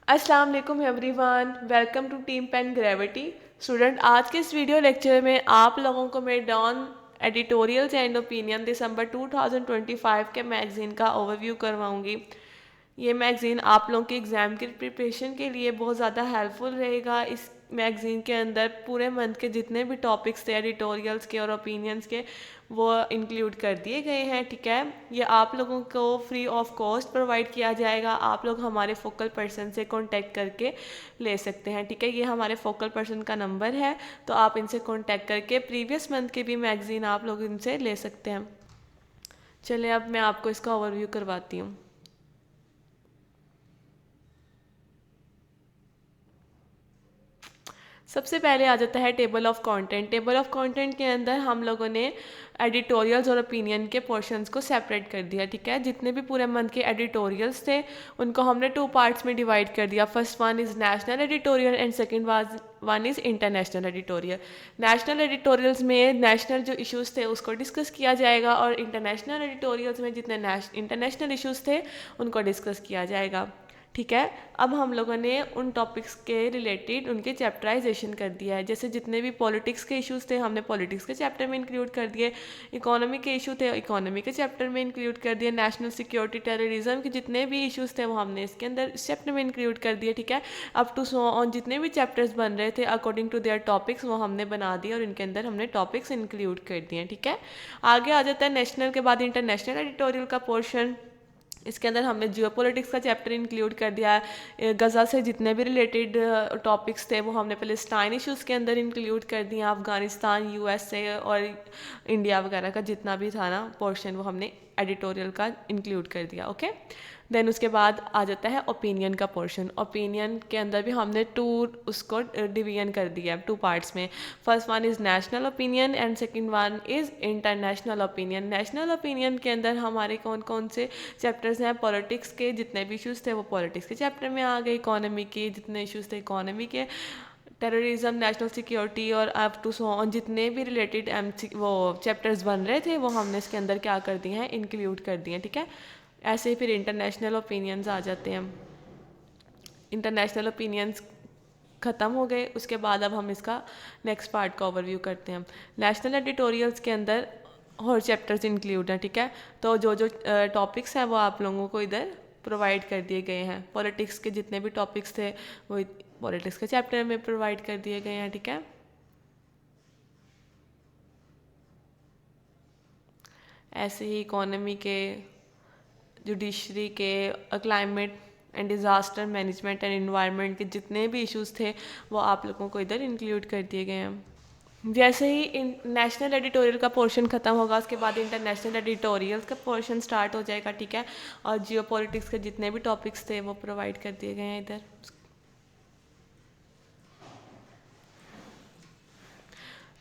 अस्सलाम वालेकुम everyone, welcome to team pen gravity. Student, आज के इस वीडियो लेक्चर में आप लोगों को मैं डॉन एडिटोरियल्स एंड ओपिनियन दिसंबर 2025 के मैगज़ीन का ओवरव्यू करवाऊंगी। ये मैगज़ीन आप लोगों के एग्ज़ाम की प्रिपरेशन के लिए बहुत ज़्यादा हेल्पफुल रहेगा। इस मैगज़ीन के अंदर पूरे मंथ के जितने भी टॉपिक्स थे एडिटोरियल्स के और ओपिनियंस के, वो इंक्लूड कर दिए गए हैं। ठीक है, ये आप लोगों को फ्री ऑफ कॉस्ट प्रोवाइड किया जाएगा। आप लोग हमारे फोकल पर्सन से कांटेक्ट करके ले सकते हैं। ठीक है, ये हमारे फोकल पर्सन का नंबर है, तो आप इनसे कांटेक्ट करके प्रीवियस मंथ के भी मैगज़ीन आप लोग इनसे ले सकते हैं। चलिए अब मैं आपको इसका ओवरव्यू करवाती हूँ। सबसे पहले आ जाता है table of content. Table of content के अंदर हम लोगों ने एडिटोरियल्स और ओपिनियन के पोर्शंस को सेपरेट कर दिया। ठीक है, जितने भी पूरे मंथ के एडिटोरियल्स थे उनको हमने 2 पार्ट्स में डिवाइड कर दिया। First one is national editorial and second one is international editorial. National editorials में नेशनल जो इश्यूज़ थे उसको डिस्कस किया जाएगा और इंटरनेशनल एडिटोरियल्स में जितने इंटरनेशनल इश्यूज़ थे उनको डिस्कस किया जाएगा। ठीक है, अब हम लोगों ने उन टॉपिक्स के रिलेटेड उनके चैप्टराइजेशन कर दिया है। जैसे जितने भी पॉलिटिक्स के इश्यूज़ थे हमने पॉलिटिक्स के चैप्टर में इंक्लूड कर दिए, इकोनॉमी के इशू थे इकोनॉमी के चैप्टर में इंक्लूड कर दिए, नेशनल सिक्योरिटी टेररिज्म के जितने भी इश्यूज़ थे वो हमने इसके अंदर इस चैप्टर में इंक्लूड कर दिए। ठीक है, अप टू सो ऑन जितने भी चैप्टर्स बन रहे थे अकॉर्डिंग टू देयर टॉपिक्स वो हमने बना दिए और इनके अंदर हमने टॉपिक्स इंक्लूड कर दिए। ठीक है, आगे आ जाता है नेशनल के बाद इंटरनेशनल एडिटोरियल का पोर्शन। इसके अंदर हमने जियोपॉलिटिक्स का चैप्टर इंक्लूड कर दिया है। गज़ा से जितने भी रिलेटेड टॉपिक्स थे वो हमने पैलेस्टाइन इश्यूज़ के अंदर इंक्लूड कर दिया। अफ़गानिस्तान, यूएसए और इंडिया वगैरह का जितना भी था ना पोर्शन वो हमने एडिटोरियल का इंक्लूड कर दिया। ओके, देन उसके बाद आ जाता है ओपिनियन का पोर्शन। ओपिनियन के अंदर भी हमने उसको डिवीजन कर दिया है 2 पार्ट्स में। First one is national opinion and second one is international opinion. National opinion के अंदर हमारे कौन कौन से चैप्टर्स हैं, पॉलिटिक्स के जितने भी इश्यूज़ थे वो पॉलिटिक्स के चैप्टर में आ गए, इकोनॉमी के जितने इश्यूज़ थे इकोनॉमी के, टेररिज्म, नेशनल सिक्योरिटी और अप टू सो ऑन जितने भी रिलेटेड वो चैप्टर्स बन रहे थे वो हमने इसके अंदर क्या कर दिए हैं, इंक्लूड कर दिए हैं। ठीक है, ऐसे ही फिर इंटरनेशनल ओपिनियंस आ जाते हैं। इंटरनेशनल ओपिनियंस ख़त्म हो गए, उसके बाद अब हम इसका नेक्स्ट पार्ट का ओवरव्यू करते हैं। नेशनल एडिटोरियल्स के अंदर और चैप्टर्स इंक्लूड हैं। ठीक है, तो जो जो टॉपिक्स हैं वो आप लोगों को इधर प्रोवाइड कर दिए गए हैं। पॉलिटिक्स के जितने भी टॉपिक्स थे वो पॉलिटिक्स के चैप्टर में प्रोवाइड कर दिए गए हैं। ठीक है, ऐसे ही इकोनॉमी के, जुडिशरी के, climate and disaster management and environment के जितने भी इश्यूज़ थे वो आप लोगों को इधर इंक्लूड कर दिए गए हैं। जैसे ही नेशनल एडिटोरियल का पोर्शन ख़त्म होगा उसके बाद इंटरनेशनल एडिटोरियल्स का पोर्शन स्टार्ट हो जाएगा। ठीक है, और जियोपॉलिटिक्स के जितने भी टॉपिक्स थे वो प्रोवाइड कर दिए गए हैं इधर।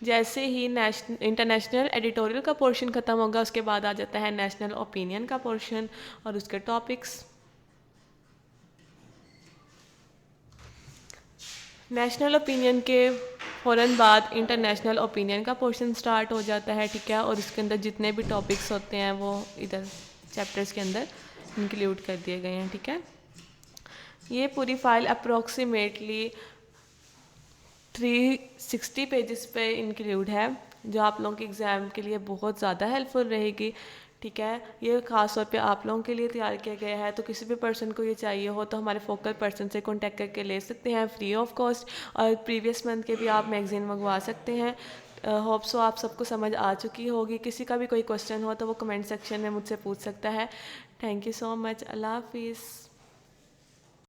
जैसे ही इंटरनेशनल एडिटोरियल का पोर्शन ख़त्म होगा उसके बाद आ जाता है नेशनल ओपिनियन का पोर्शन और उसके टॉपिक्स। नेशनल ओपिनियन के फ़ौरन बाद इंटरनेशनल ओपिनियन का पोर्शन स्टार्ट हो जाता है। ठीक है, और इसके अंदर जितने भी टॉपिक्स होते हैं वो इधर चैप्टर्स के अंदर इंक्लूड कर दिए गए हैं। ठीक है, ये पूरी फाइल अप्रोक्सीमेटली 360 पेजेस पे इंक्लूड है, जो आप लोगों के एग्ज़ाम के लिए बहुत ज़्यादा हेल्पफुल रहेगी। ठीक है, ये ख़ास तौर पे आप लोगों के लिए तैयार किया गया है, तो किसी भी पर्सन को ये चाहिए हो तो हमारे फोकल पर्सन से कांटेक्ट करके ले सकते हैं फ्री ऑफ कॉस्ट। और प्रीवियस मंथ के भी आप मैगज़ीन मंगवा सकते हैं। होप सो आप सबको समझ आ चुकी होगी। किसी का भी कोई क्वेश्चन हो तो वो कमेंट सेक्शन में मुझसे पूछ सकता है। Thank you so much. अल्लाह हाफिज़।